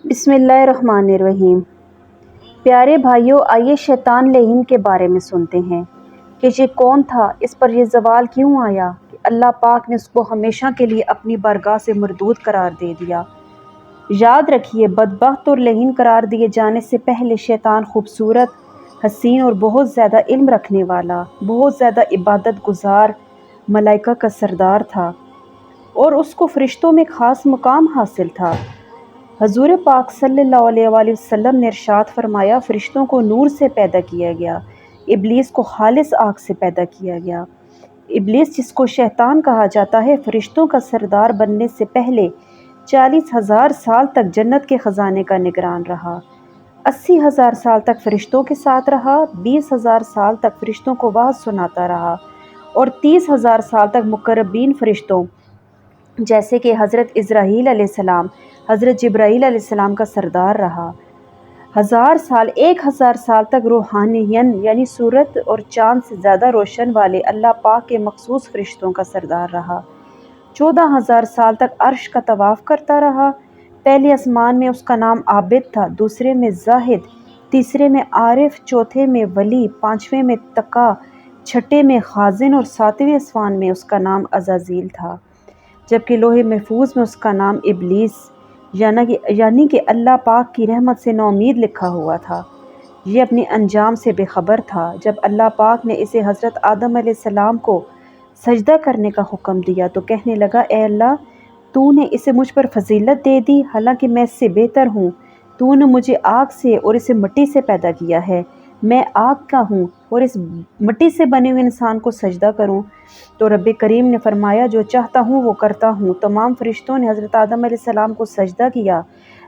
بسم اللہ الرحمن الرحیم۔ پیارے بھائیوں، آئیے شیطان لعین کے بارے میں سنتے ہیں کہ یہ کون تھا، اس پر یہ زوال کیوں آیا کہ اللہ پاک نے اس کو ہمیشہ کے لیے اپنی بارگاہ سے مردود قرار دے دیا۔ یاد رکھیے، بدبخت اور لعین قرار دیے جانے سے پہلے شیطان خوبصورت، حسین اور بہت زیادہ علم رکھنے والا، بہت زیادہ عبادت گزار ملائکہ کا سردار تھا، اور اس کو فرشتوں میں خاص مقام حاصل تھا۔ حضور پاک صلی اللہ علیہ وآلہ وسلم نے ارشاد فرمایا، فرشتوں کو نور سے پیدا کیا گیا، ابلیس کو خالص آگ سے پیدا کیا گیا۔ ابلیس، جس کو شیطان کہا جاتا ہے، فرشتوں کا سردار بننے سے پہلے 40,000 سال تک جنت کے خزانے کا نگران رہا، 80,000 سال تک فرشتوں کے ساتھ رہا، 20,000 سال تک فرشتوں کو وعظ سناتا رہا، اور 30,000 سال تک مقربین فرشتوں جیسے کہ حضرت اسرائیل علیہ السلام، حضرت جبرائیل علیہ السلام کا سردار رہا۔ 1,000 سال تک روحانیین یعنی سورج اور چاند سے زیادہ روشن والے اللہ پاک کے مخصوص فرشتوں کا سردار رہا۔ 14,000 سال تک عرش کا طواف کرتا رہا۔ پہلے آسمان میں اس کا نام عابد تھا، دوسرے میں زاہد، تیسرے میں عارف، چوتھے میں ولی، پانچویں میں تقی، چھٹے میں خازن، اور ساتویں آسمان میں اس کا نام عزازیل تھا، جبکہ لوح محفوظ میں اس کا نام ابلیس یعنی کہ اللہ پاک کی رحمت سے نومید لکھا ہوا تھا۔ یہ اپنے انجام سے بے خبر تھا۔ جب اللہ پاک نے اسے حضرت آدم علیہ السلام کو سجدہ کرنے کا حکم دیا تو کہنے لگا، اے اللہ، تو نے اسے مجھ پر فضیلت دے دی، حالانکہ میں اس سے بہتر ہوں۔ تو نے مجھے آگ سے اور اسے مٹی سے پیدا کیا ہے، میں آگ کا ہوں اور اس مٹی سے بنے ہوئے انسان کو سجدہ کروں؟ تو رب کریم نے فرمایا، جو چاہتا ہوں وہ کرتا ہوں۔ تمام فرشتوں نے حضرت آدم علیہ السلام کو سجدہ کیا،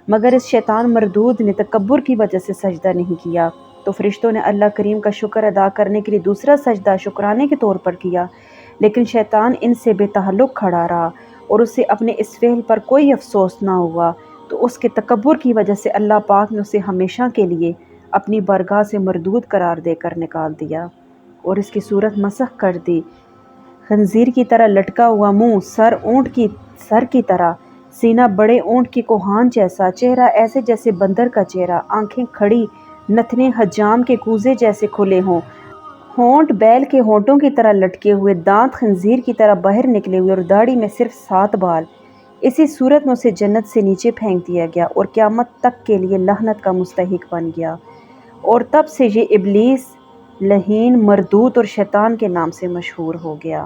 مگر اس شیطان مردود نے تکبر کی وجہ سے سجدہ نہیں کیا۔ تو فرشتوں نے اللہ کریم کا شکر ادا کرنے کے لیے دوسرا سجدہ شکرانے کے طور پر کیا، لیکن شیطان ان سے بے تعلق کھڑا رہا اور اسے اپنے اس فعل پر کوئی افسوس نہ ہوا۔ تو اس کے تکبر کی وجہ سے اللہ پاک نے اسے ہمیشہ کے لیے اپنی بارگاہ سے مردود قرار دے کر نکال دیا اور اس کی صورت مسخ کر دی۔ خنزیر کی طرح لٹکا ہوا منہ، سر اونٹ کی سر کی طرح، سینہ بڑے اونٹ کی کوہان جیسا، چہرہ ایسے جیسے بندر کا چہرہ، آنکھیں کھڑی، نتنے حجام کے کوزے جیسے کھلے ہوں، ہونٹ بیل کے ہونٹوں کی طرح لٹکے ہوئے، دانت خنزیر کی طرح باہر نکلے ہوئے، اور داڑھی میں صرف 7 بال۔ اسی صورت میں اسے جنت سے نیچے پھینک دیا گیا اور قیامت تک کے لیے لعنت کا مستحق بن گیا، اور تب سے یہ ابلیس لعین، مردود اور شیطان کے نام سے مشہور ہو گیا۔